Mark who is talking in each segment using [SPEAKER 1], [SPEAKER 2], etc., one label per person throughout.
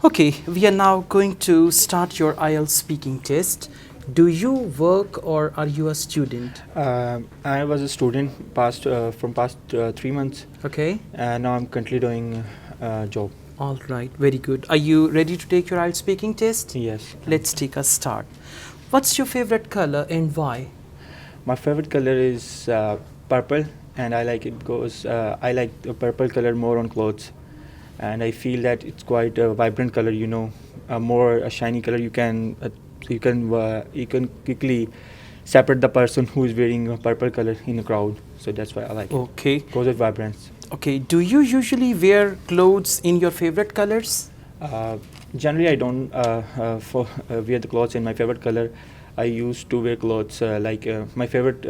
[SPEAKER 1] Okay, we are now going to start your IELTS speaking test. Do you work or are you a student?
[SPEAKER 2] I was a student past 3 months,
[SPEAKER 1] Okay,
[SPEAKER 2] and now I'm currently doing a job.
[SPEAKER 1] all right, very good. Are you ready to take your IELTS speaking test?
[SPEAKER 2] Yes.
[SPEAKER 1] Let's take a start. What's your favorite color and why?
[SPEAKER 2] My favorite color is purple, and I like it because I like the purple color more on clothes, and I feel that it's quite a vibrant color. A shiny color. You can quickly separate the person who is wearing a purple color in a crowd. So that's why I like it
[SPEAKER 1] Okay,
[SPEAKER 2] because of vibrance.
[SPEAKER 1] okay. Do you usually wear clothes in your favorite colors?
[SPEAKER 2] Uh, Generally, I don't wear the clothes in my favorite color. I used to wear clothes my favorite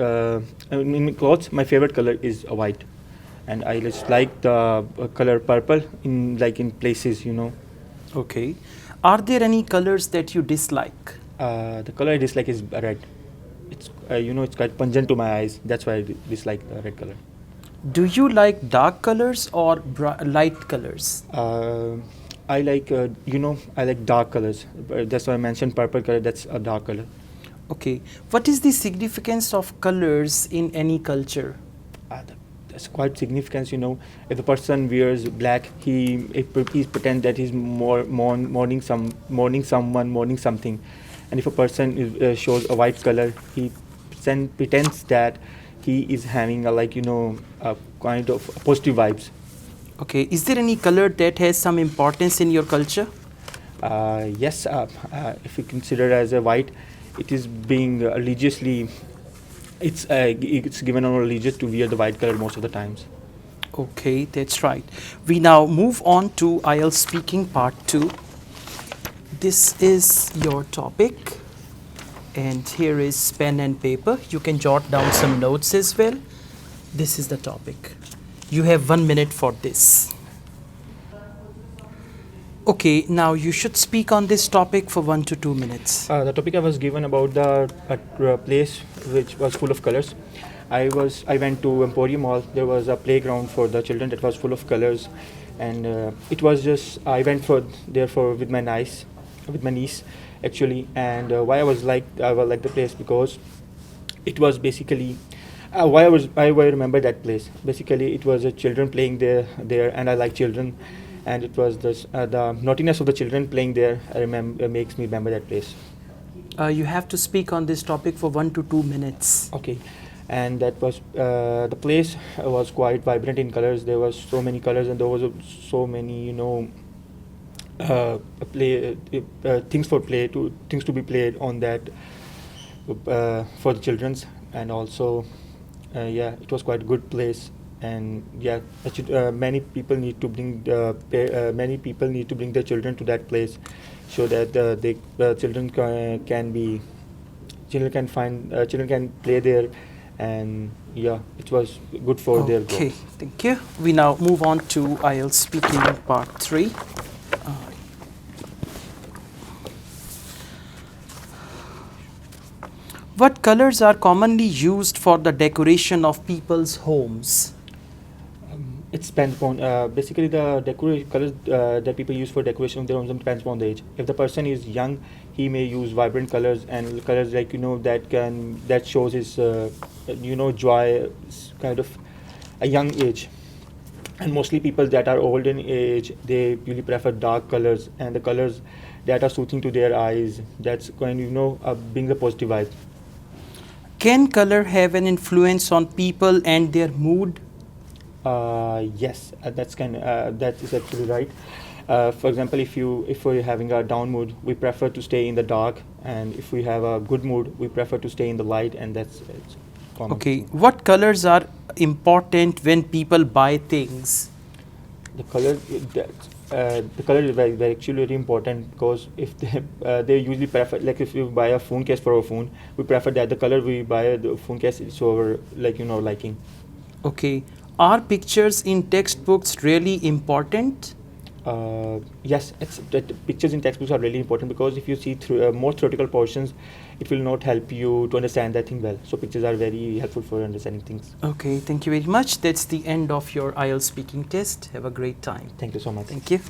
[SPEAKER 2] in clothes. My favorite color is white, and I just like the color purple in places.
[SPEAKER 1] Okay. Are there any colors that you dislike?
[SPEAKER 2] The color I dislike is red. It's quite pungent to my eyes. That's why I dislike the red color.
[SPEAKER 1] Do you like dark colors or light colors?
[SPEAKER 2] I like dark colors. That's why I mentioned purple color. That's a dark color.
[SPEAKER 1] Okay. What is the significance of colors in any culture?
[SPEAKER 2] That's quite significant. If the person wears black, he pretends that he's mourning someone, mourning something. And if a person shows a white color, he pretends that he is having a kind of positive vibes.
[SPEAKER 1] Okay. Is there any color that has some importance in your culture?
[SPEAKER 2] Yes, if you consider as a white, it is being religiously. It's given on religious to wear the white color most of the times.
[SPEAKER 1] Okay, that's right. We now move on to IELTS speaking part 2. This is your topic, and here is pen and paper. You can jot down some notes as well. This is the topic. You have 1 minute for this. Okay, now you should speak on this topic for 1 to 2 minutes.
[SPEAKER 2] The topic I was given about the place which was full of colors. I went to Emporium Mall. There was a playground for the children that was full of colors, and it was just I went with my niece actually. And why I was like the place because it was basically why I remember that place. Basically, it was children playing there, and I like children, and it was the naughtiness of the children playing there. I remember makes me remember that place.
[SPEAKER 1] You have to speak on this topic for 1 to 2 minutes.
[SPEAKER 2] Okay, and that was the place was quite vibrant in colors. There was so many colors, and there was so many play things to be played on that for the childrens, and also it was quite a good place. And many people need to bring their children to that place, so that children can play there, and it was good for their growth.
[SPEAKER 1] Okay, thank you. We now move on to IELTS speaking part 3. What colors are commonly used for the decoration of people's homes?
[SPEAKER 2] It depends upon basically the colors that people use for decoration of their homes depends upon the age. If the person is young, he may use vibrant colors and colors that shows his joy, kind of a young age. And mostly people that are old in age, they really prefer dark colors and the colors that are soothing to their eyes. That's going to bring the positive vibe.
[SPEAKER 1] Can color have an influence on people and their mood?
[SPEAKER 2] Yes, that is actually right. For example, if we're having a down mood, we prefer to stay in the dark, and if we have a good mood, we prefer to stay in the light, and it's common.
[SPEAKER 1] Okay, what colors are important when people buy things?
[SPEAKER 2] The color is very actually very important, because if they usually prefer, like if you buy a phone case for a phone, we prefer that the color we buy the phone case is our liking.
[SPEAKER 1] Okay, are pictures in textbooks really important?
[SPEAKER 2] Yes, pictures in textbooks are really important, because if you see through more theoretical portions, it will not help you to understand that thing well. So pictures are very helpful for understanding things.
[SPEAKER 1] Okay, thank you very much. That's the end of your IELTS speaking test. Have a great time.
[SPEAKER 2] Thank you so much.
[SPEAKER 1] Thank you.